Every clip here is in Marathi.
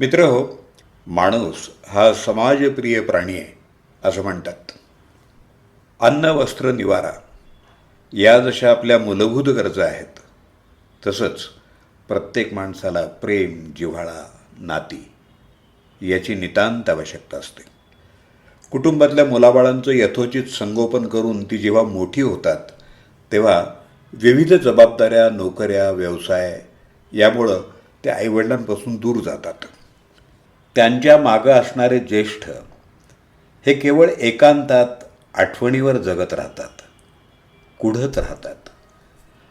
मित्रहो, माणूस हा समाजप्रिय प्राणी आहे असं म्हणतात. अन्न, वस्त्र, निवारा या जशा आपल्या मूलभूत गरजा आहेत, तसंच प्रत्येक माणसाला प्रेम, जिव्हाळा, नाती याची नितांत आवश्यकता असते. कुटुंबातल्या मुलाबाळांचं यथोचित संगोपन करून ती जेव्हा मोठी होतात, तेव्हा विविध जबाबदाऱ्या, नोकऱ्या, व्यवसाय यामुळं ते आईवडिलांपासून दूर जातात. त्यांच्या मागं असणारे ज्येष्ठ हे केवळ एकांतात आठवणीवर जगत राहतात, कुढत राहतात.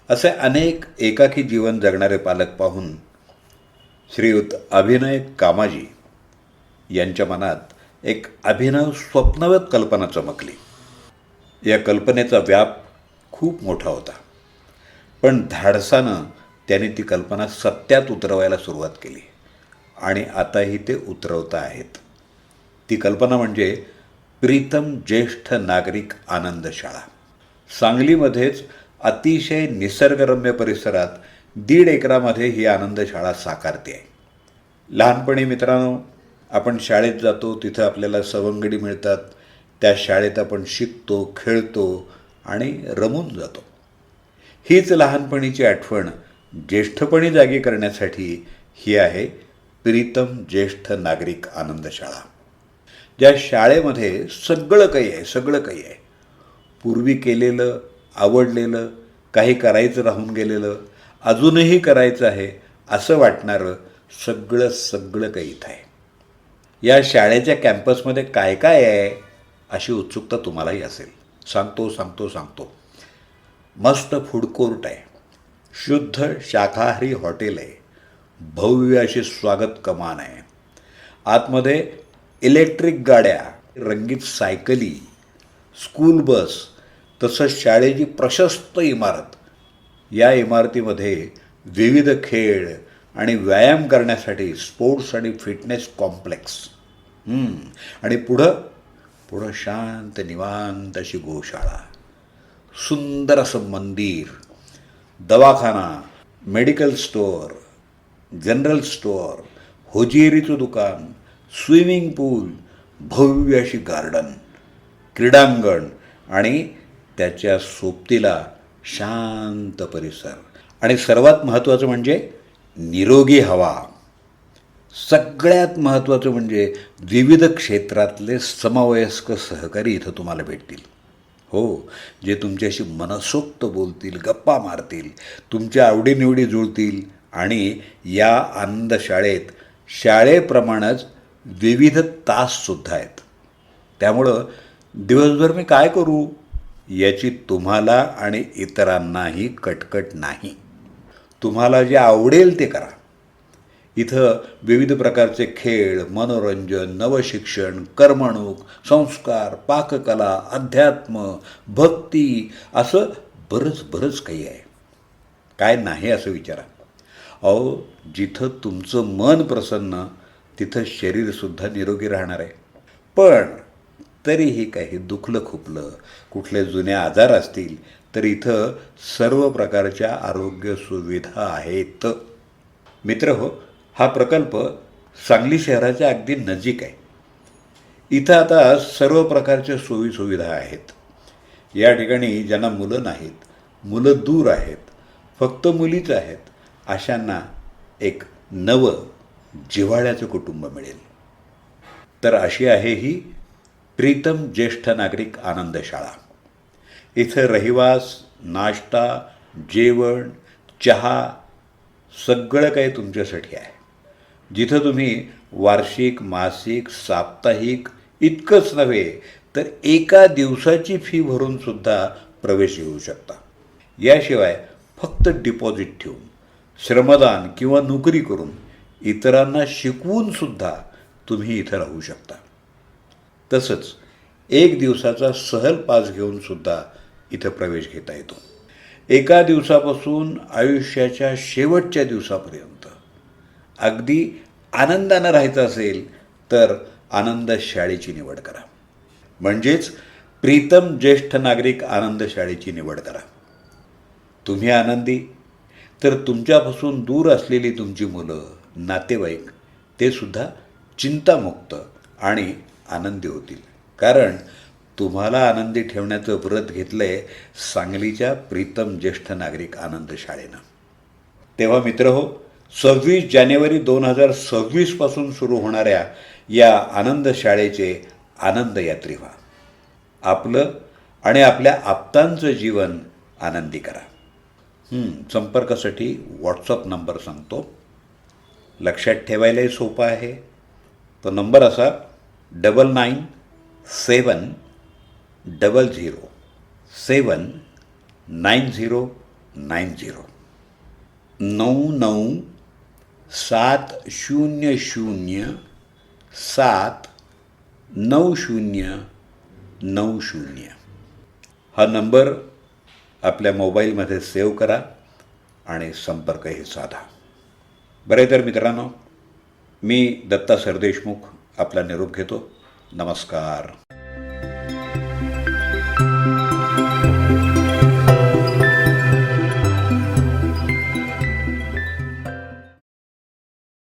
असे अनेक एकाकी जीवन जगणारे पालक पाहून श्रीयुत अभिनय कामाजी यांच्या मनात एक अभिनव स्वप्नवत कल्पना चमकली. या कल्पनेचा व्याप खूप मोठा होता, पण धाडसानं त्यांनी ती कल्पना सत्यात उतरवायला सुरुवात केली आणि आताही ते उतरवता आहेत. ती कल्पना म्हणजे प्रीतम ज्येष्ठ नागरिक आनंद शाळा. सांगलीमध्येच अतिशय निसर्गरम्य परिसरात 1.5 एकरामध्ये ही आनंद शाळा साकारते आहे. लहानपणी मित्रांनो, आपण शाळेत जातो, तिथं आपल्याला सवंगडी मिळतात. त्या शाळेत आपण शिकतो, खेळतो आणि रमून जातो. हीच लहानपणीची आठवण ज्येष्ठपणी जागी करण्यासाठी ही आहे प्रीतम ज्येष्ठ नागरिक आनंद शाळा. ज्या शाळेमध्ये सगळं काही आहे, सगळं काही आहे. पूर्वी केलेलं, आवडलेलं, काही करायचं राहून गेलेलं, अजूनही करायचं आहे असं वाटणारं सगळं सगळं काही इथं आहे. या शाळेच्या कॅम्पसमध्ये काय काय आहे अशी उत्सुकता तुम्हालाही असेल. सांगतो. मस्त फूड कोर्ट आहे, शुद्ध शाकाहारी हॉटेल आहे, भव्य अशी स्वागत कमान आहे. आतमध्ये इलेक्ट्रिक गाड्या, रंगीत सायकली, स्कूल बस, तसंच शाळेची प्रशस्त इमारत. या इमारतीमध्ये विविध खेळ आणि व्यायाम करण्यासाठी स्पोर्ट्स आणि फिटनेस कॉम्प्लेक्स. आणि पुढं शांत निवांत अशी गोशाळा, सुंदर असं मंदिर, दवाखाना, मेडिकल स्टोअर, जनरल स्टोअर, होजियरीचं दुकान, स्विमिंग पूल, भव्य अशी गार्डन, क्रीडांगण आणि त्याच्या सोबतीला शांत परिसर. आणि सर्वात महत्त्वाचं म्हणजे निरोगी हवा. सगळ्यात महत्त्वाचं म्हणजे विविध क्षेत्रातले समवयस्क सहकारी इथं तुम्हाला भेटतील. हो, जे तुमच्याशी मनसोक्त बोलतील, गप्पा मारतील, तुमच्या आवडीनिवडी जुळतील. आणि या आनंद शाळेत शाळेप्रमाणेच विविध ताससुद्धा आहेत. त्यामुळं दिवसभर मी काय करू याची तुम्हाला आणि इतरांनाही कटकट नाही. तुम्हाला जे आवडेल ते करा. इथं विविध प्रकारचे खेळ, मनोरंजन, नवशिक्षण, करमणूक, संस्कार, पाककला, अध्यात्म, भक्ती असं बरंच काही आहे. काय नाही असं विचारा. अहो, जिथं तुमचं मन प्रसन्न तिथं शरीरसुद्धा निरोगी राहणार आहे. पण तरीही काही दुखलं खुपलं, कुठले जुने आजार असतील तर इथं सर्व प्रकारच्या आरोग्य सुविधा आहेत. मित्रहो, हा प्रकल्प सांगली शहराच्या अगदी नजीक आहे. इथं आता सर्व प्रकारच्या सोयीसुविधा आहेत. या ठिकाणी ज्यांना मुलं नाहीत, मुलं दूर आहेत, फक्त मुलीच आहेत, अशांना एक नवं जिव्हाळ्याचं कुटुंब मिळेल. तर अशी आहे ही प्रीतम ज्येष्ठ नागरिक आनंद शाळा. इथं रहिवास, नाश्ता, जेवण, चहा सगळं काही तुमच्यासाठी आहे. जिथं तुम्ही वार्षिक, मासिक, साप्ताहिक इतकंच नव्हे तर एका दिवसाची फी भरूनसुद्धा प्रवेश घेऊ शकता. याशिवाय फक्त डिपॉझिट ठेवून, श्रमदान किंवा नोकरी करून इतरांना शिकवूनसुद्धा तुम्ही इथं राहू शकता. तसंच 1 दिवसाचा सहल पास घेऊनसुद्धा इथं प्रवेश घेता येतो. एका दिवसापासून आयुष्याच्या शेवटच्या दिवसापर्यंत अगदी आनंदानं राहायचं असेल तर आनंद शाळेची निवड करा. म्हणजेच प्रीतम ज्येष्ठ नागरिक आनंद शाळेची निवड करा. तुम्ही आनंदी तर तुमच्यापासून दूर असलेली तुमची मुलं, नातेवाईक ते सुद्धा चिंतामुक्त आणि आनंदी होतील. कारण तुम्हाला आनंदी ठेवण्याचं व्रत घेतलं आहे सांगलीच्या प्रीतम ज्येष्ठ नागरिक आनंद शाळेनं. तेव्हा मित्रहो, 26 जानेवारी 2026 पासून सुरू होणाऱ्या या आनंद शाळेचे आनंद यात्री व्हा. आपलं आणि आपल्या आप्तांचं जीवन आनंदी करा. संपर्कासाठी व्हॉट्सअप नंबर सांगतो. लक्षात ठेवायलाही सोपा आहे. तो नंबर असा 9970079090 9970079090. हा नंबर आपल्या मोबाईलमध्ये सेव्ह करा आणि संपर्कही साधा. बरे तर मित्रांनो, मी दत्ता सरदेशमुख आपला निरोप घेतो. नमस्कार.